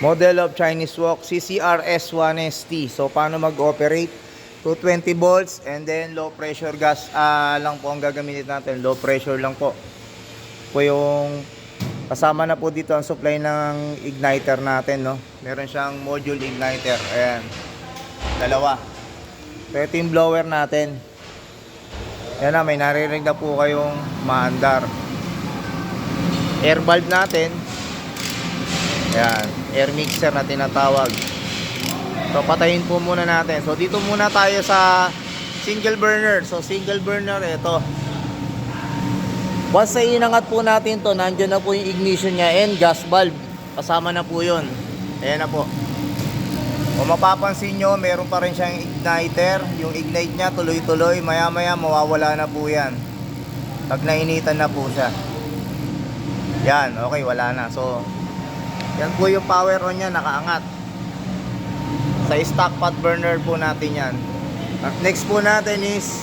Model of Chinese Walk CCRS1ST. So paano mag-operate? 220 volts and then low pressure gas lang po ang gagamitin natin. Low pressure lang po. Po yung kasama na po dito ang supply ng igniter natin, no? Meron siyang module igniter. Ayan. Dalawa. So ito yung blower natin. Ayan na, may naririnig na po kayong maandar. Air valve natin. Ayan, air mixer na tinatawag. So patayin po muna natin. So dito muna tayo sa single burner. So single burner, ito. Once na inangat po natin to, nandiyan na po yung ignition niya and gas valve. Kasama na po yun. Ayan na po. Kung mapapansin nyo, meron pa rin siyang igniter. Yung ignite niya tuloy-tuloy. Maya-maya mawawala na po yan pag nainitan na po siya. Yan, okay, wala na. So yan po yung power on niya, nakaangat. Sa stock pot burner po natin yan. Next po natin is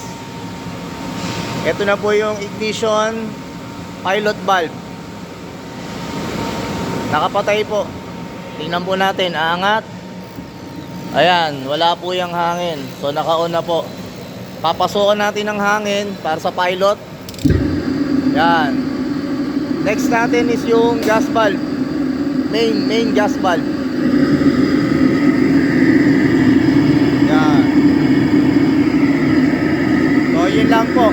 ito na po yung ignition pilot valve. Nakapatay po. Tingnan po natin, aangat. Ayan, wala po yung hangin. So naka-on na po. Papasokan natin ng hangin para sa pilot. Yan. Next natin is yung gas valve. Main gas valve. Yan. So yun lang po.